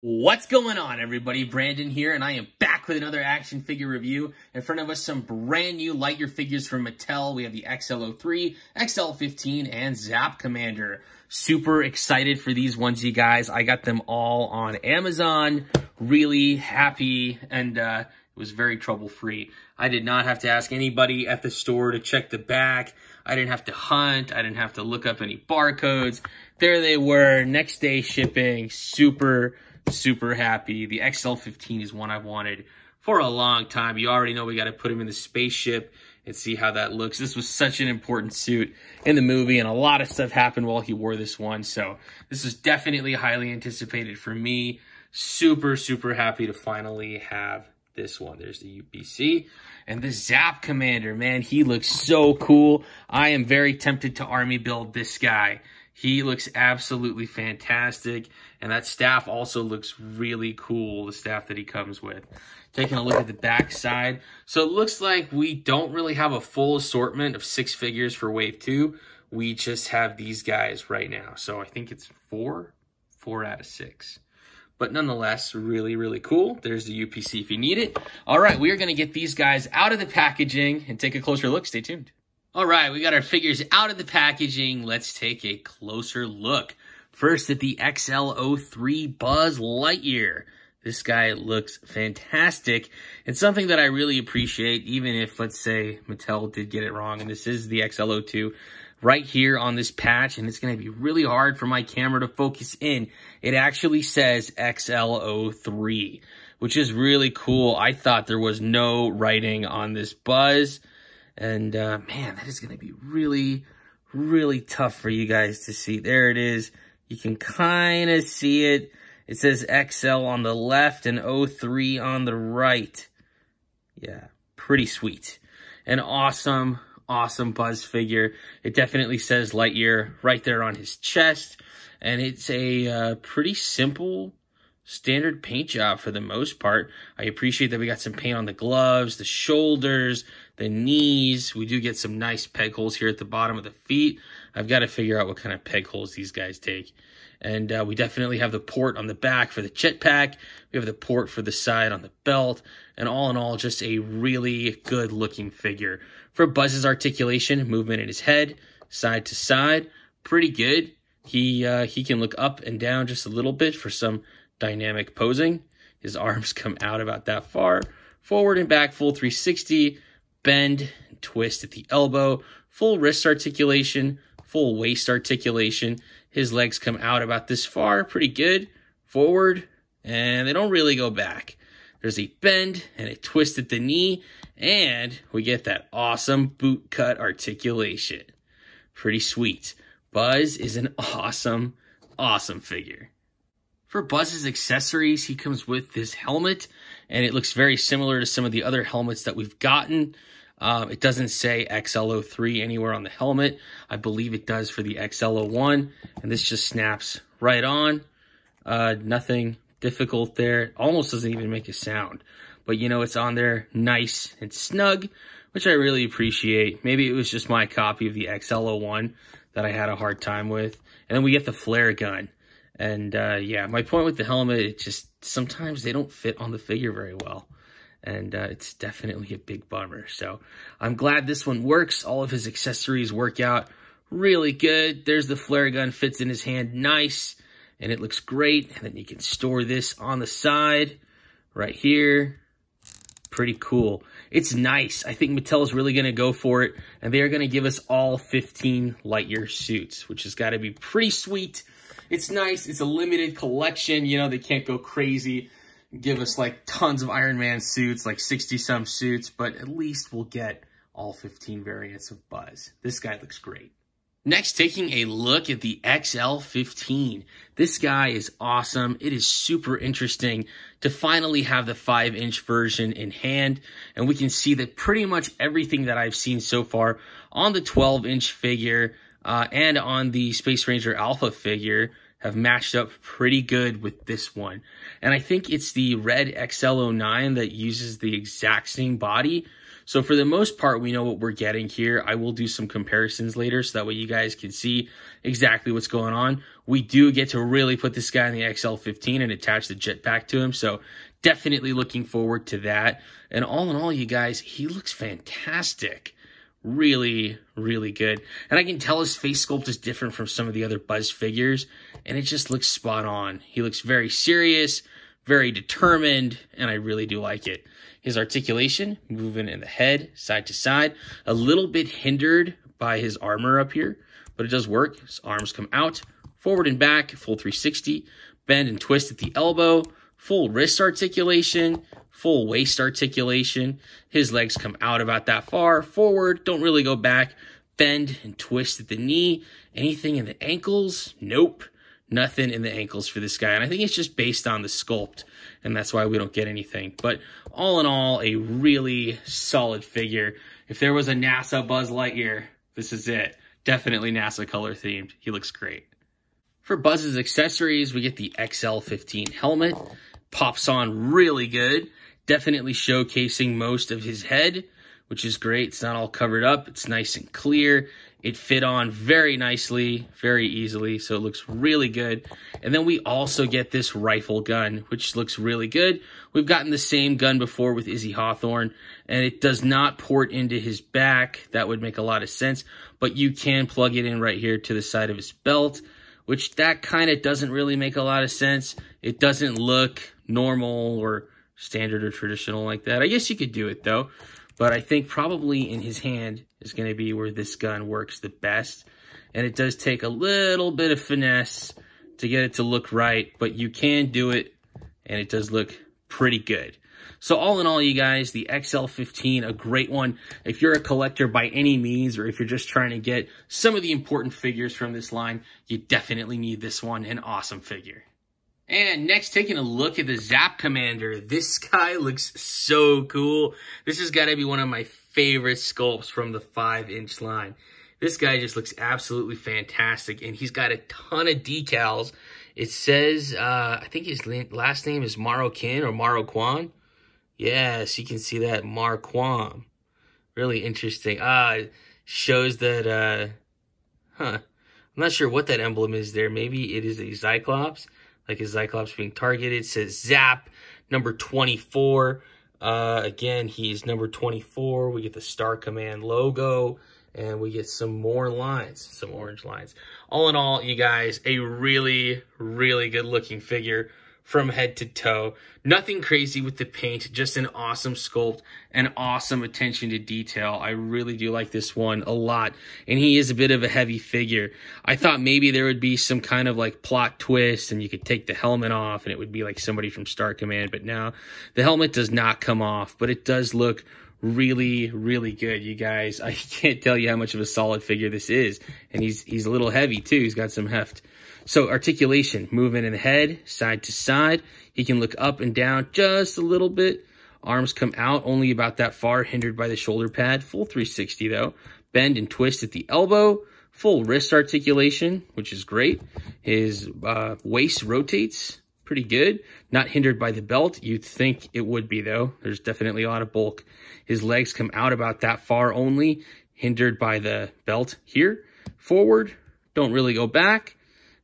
What's going on, everybody? Brandon here, and I am back with another action figure review. In front of us, some brand new Lightyear figures from Mattel. We have the XL03, XL15, and Zap Commander. Super excited for these ones, you guys. I got them all on Amazon. Really happy, and it was very trouble-free. I did not have to ask anybody at the store to check the back. I didn't have to hunt. I didn't have to look up any barcodes. There they were, next day shipping. Super happy. The XL15 is one I've wanted for a long time. You already know we got to put him in the spaceship and see how that looks. This was such an important suit in the movie, and a lot of stuff happened while he wore this one. So this is definitely highly anticipated for me. Super happy to finally have this one. There's the UPC. And the Zap Commander, man, he looks so cool. I am very tempted to army build this guy. He looks absolutely fantastic, and that staff also looks really cool, the staff that he comes with. Taking a look at the back side. So it looks like we don't really have a full assortment of 6 figures for Wave 2. We just have these guys right now. So I think it's 4 out of 6. But nonetheless, really cool. There's the UPC if you need it. All right, we are going to get these guys out of the packaging and take a closer look. Stay tuned. All right, we got our figures out of the packaging. Let's take a closer look. First at the XL03 Buzz Lightyear. This guy looks fantastic. It's something that I really appreciate, even if, let's say, Mattel did get it wrong, and this is the XL02 right here on this patch, and it's going to be really hard for my camera to focus in. It actually says XL03, which is really cool. I thought there was no writing on this Buzz. And, man, that is going to be really tough for you guys to see. There it is. You can kind of see it. It says XL on the left and 03 on the right. Yeah, pretty sweet. An awesome Buzz figure. It definitely says Lightyear right there on his chest. And it's a pretty simple standard paint job for the most part. I appreciate that we got some paint on the gloves, the shoulders, the knees. We do get some nice peg holes here at the bottom of the feet. I've got to figure out what kind of peg holes these guys take. And we definitely have the port on the back for the jetpack. We have the port for the side on the belt. And all in all, just a really good looking figure. For Buzz's articulation, movement in his head, side to side, pretty good. He can look up and down just a little bit for some dynamic posing. His arms come out about that far. Forward and back, full 360. Bend and twist at the elbow. Full wrist articulation. Full waist articulation. His legs come out about this far. Pretty good. Forward. And they don't really go back. There's a bend and a twist at the knee. And we get that awesome boot cut articulation. Pretty sweet. Buzz is an awesome figure. For Buzz's accessories, he comes with this helmet, and it looks very similar to some of the other helmets that we've gotten. It doesn't say XL03 anywhere on the helmet. I believe it does for the XL01, and this just snaps right on. Nothing difficult there. It almost doesn't even make a sound. But, you know, it's on there nice and snug, which I really appreciate. Maybe it was just my copy of the XL01 that I had a hard time with. And then we get the flare gun. And, yeah, my point with the helmet, it just, sometimes they don't fit on the figure very well. And it's definitely a big bummer. So I'm glad this one works. All of his accessories work out really good. There's the flare gun, fits in his hand nice. And it looks great. And then you can store this on the side right here. Pretty cool. It's nice. I think Mattel is really going to go for it. And they are going to give us all 15 Lightyear suits, which has got to be pretty sweet. It's nice. It's a limited collection. You know, they can't go crazy and give us like tons of Iron Man suits, like 60-some suits, but at least we'll get all 15 variants of Buzz. This guy looks great. Next, taking a look at the XL15. This guy is awesome. It is super interesting to finally have the 5-inch version in hand. And we can see that pretty much everything that I've seen so far on the 12-inch figure and on the Space Ranger Alpha figure have matched up pretty good with this one. And I think it's the red XL09 that uses the exact same body. So for the most part, we know what we're getting here. I will do some comparisons later so that way you guys can see exactly what's going on. We do get to really put this guy in the XL15 and attach the jetpack to him. So definitely looking forward to that. And all in all, you guys, he looks fantastic. Really, really good. And I can tell his face sculpt is different from some of the other Buzz figures, and it just looks spot on. He looks very serious, very determined, and I really do like it. His articulation, moving in the head, side to side, a little bit hindered by his armor up here, but it does work. His arms come out, forward and back, full 360, bend and twist at the elbow, full wrist articulation, full waist articulation. His legs come out about that far, forward, don't really go back, bend and twist at the knee. Anything in the ankles? Nope. Nothing in the ankles for this guy. And I think it's just based on the sculpt, and that's why we don't get anything. But all in all, a really solid figure. If there was a NASA Buzz Lightyear, this is it. Definitely NASA color themed. He looks great. For Buzz's accessories, we get the XL15 helmet. Pops on really good. Definitely showcasing most of his head, which is great. It's not all covered up. It's nice and clear. It fit on very nicely, very easily, so it looks really good. And then we also get this rifle gun, which looks really good. We've gotten the same gun before with Izzy Hawthorne, and it does not port into his back. That would make a lot of sense, but you can plug it in right here to the side of his belt, which that kind of doesn't really make a lot of sense. It doesn't look normal or standard or traditional like that. I guess you could do it, though. But I think probably in his hand is going to be where this gun works the best. And it does take a little bit of finesse to get it to look right, but you can do it, and it does look pretty good. So all in all, you guys, the XL15, a great one. If you're a collector by any means, or if you're just trying to get some of the important figures from this line, you definitely need this one. An awesome figure. And next, taking a look at the Zap Commander. This guy looks so cool. This has got to be one of my favorite sculpts from the 5-inch line. This guy just looks absolutely fantastic, and he's got a ton of decals. It says, I think his last name is Marroquin or Marroquin. Yes, you can see that, Marquam. Really interesting. It shows that, I'm not sure what that emblem is there. Maybe it is a Cyclops. Like a Cyclops being targeted. It says Zap, number 24. Again, he's number 24. We get the Star Command logo, and we get some more lines, some orange lines. All in all, you guys, a really, really good looking figure from head to toe. Nothing crazy with the paint, just an awesome sculpt and awesome attention to detail. I really do like this one a lot, and he is a bit of a heavy figure. I thought maybe there would be some kind of like plot twist and you could take the helmet off and it would be like somebody from Star Command, but no, the helmet does not come off, but it does look really, really good, you guys. I can't tell you how much of a solid figure this is, and he's a little heavy too. He's got some heft. So articulation, movement in the head, side to side. He can look up and down just a little bit. Arms come out only about that far, hindered by the shoulder pad. Full 360 though. Bend and twist at the elbow. Full wrist articulation, which is great. His waist rotates pretty good. Not hindered by the belt. You'd think it would be though. There's definitely a lot of bulk. His legs come out about that far only, hindered by the belt here. Forward, don't really go back.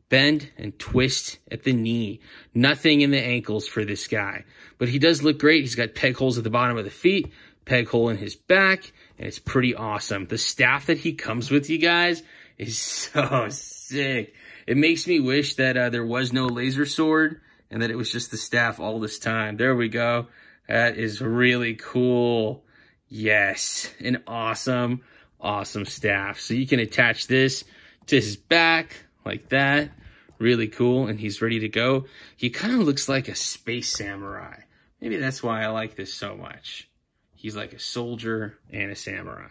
Bend and twist at the knee. Nothing in the ankles for this guy. But he does look great. He's got peg holes at the bottom of the feet, peg hole in his back, and it's pretty awesome. The staff that he comes with, you guys, is so sick. It makes me wish that there was no laser sword and that it was just the staff all this time. There we go. That is really cool. Yes, an awesome, awesome staff. So you can attach this to his back like that. Really cool, and he's ready to go. He kind of looks like a space samurai. Maybe that's why I like this so much. He's like a soldier and a samurai.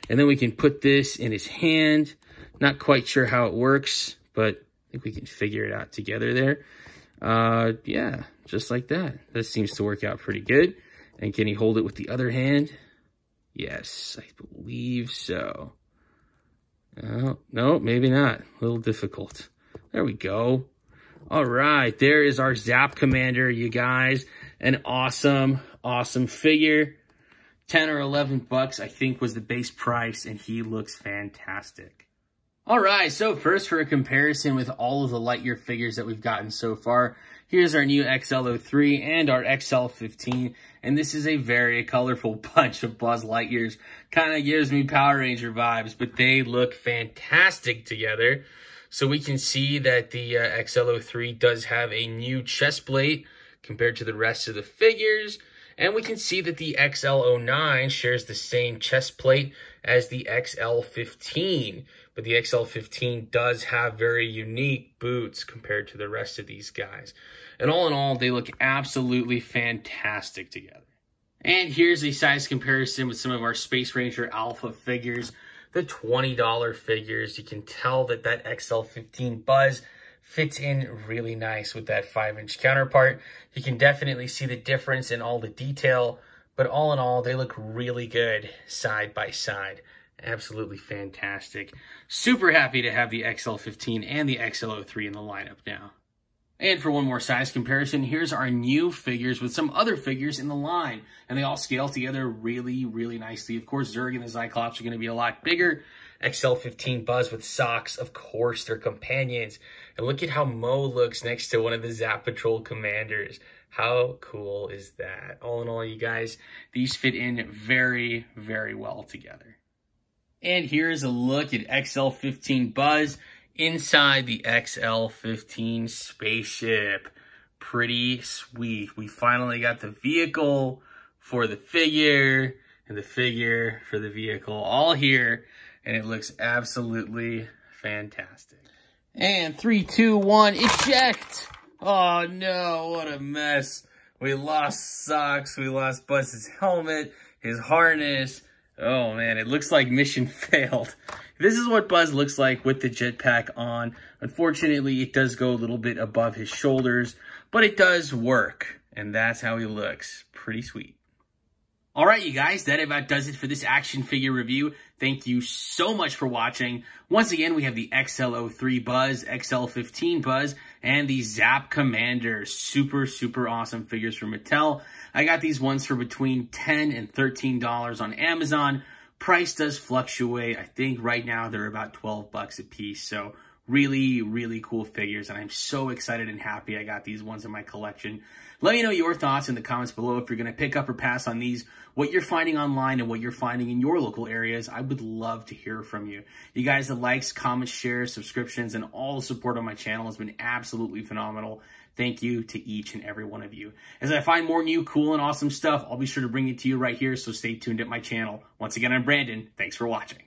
And then we can put this in his hand. Not quite sure how it works, but I think we can figure it out together there. Yeah, just like that. That seems to work out pretty good. And can he hold it with the other hand? Yes, I believe so. Oh, no, maybe not. A little difficult. There we go. All right, there is our Zap Commander, you guys. An awesome, awesome figure. 10 or 11 bucks, I think, was the base price, and he looks fantastic. All right, so first for a comparison with all of the Lightyear figures that we've gotten so far, here's our new XL03 and our XL15, and this is a very colorful bunch of Buzz Lightyears. Kind of gives me Power Ranger vibes, but they look fantastic together. So we can see that the XL03 does have a new chest plate compared to the rest of the figures. And we can see that the XL09 shares the same chest plate as the XL15. But the XL15 does have very unique boots compared to the rest of these guys. And all in all, they look absolutely fantastic together. And here's a size comparison with some of our Space Ranger Alpha figures. The $20 figures. You can tell that that XL15 Buzz fits in really nice with that 5-inch counterpart. You can definitely see the difference in all the detail, but all in all, they look really good side by side. Absolutely fantastic. Super happy to have the XL15 and the XL03 in the lineup now. And for one more size comparison, here's our new figures with some other figures in the line. And they all scale together really, really nicely. Of course, Zurg and the Cyclops are going to be a lot bigger. XL15 Buzz with socks, of course, they're companions. And look at how Mo looks next to one of the Zap Patrol commanders. How cool is that? All in all, you guys, these fit in very, very well together. And here's a look at XL15 Buzz inside the XL15 spaceship. Pretty sweet. We finally got the vehicle for the figure and the figure for the vehicle all here. And it looks absolutely fantastic. And 3, 2, 1, eject! Oh no, what a mess. We lost socks, we lost Buzz's helmet, his harness. Oh man, it looks like mission failed. This is what Buzz looks like with the jetpack on. Unfortunately, it does go a little bit above his shoulders, but it does work. And that's how he looks. Pretty sweet. All right, you guys, that about does it for this action figure review. Thank you so much for watching. Once again, we have the XL03 Buzz, XL15 Buzz, and the Zap Commander. Super, super awesome figures from Mattel. I got these ones for between $10 and $13 on Amazon. Price does fluctuate. I think right now they're about 12 bucks a piece. So really, really cool figures. And I'm so excited and happy I got these ones in my collection. Let me know your thoughts in the comments below if you're going to pick up or pass on these, what you're finding online and what you're finding in your local areas. I would love to hear from you. You guys, the likes, comments, shares, subscriptions, and all the support on my channel has been absolutely phenomenal. Thank you to each and every one of you. As I find more new, cool, and awesome stuff, I'll be sure to bring it to you right here, so stay tuned at my channel. Once again, I'm Brandon. Thanks for watching.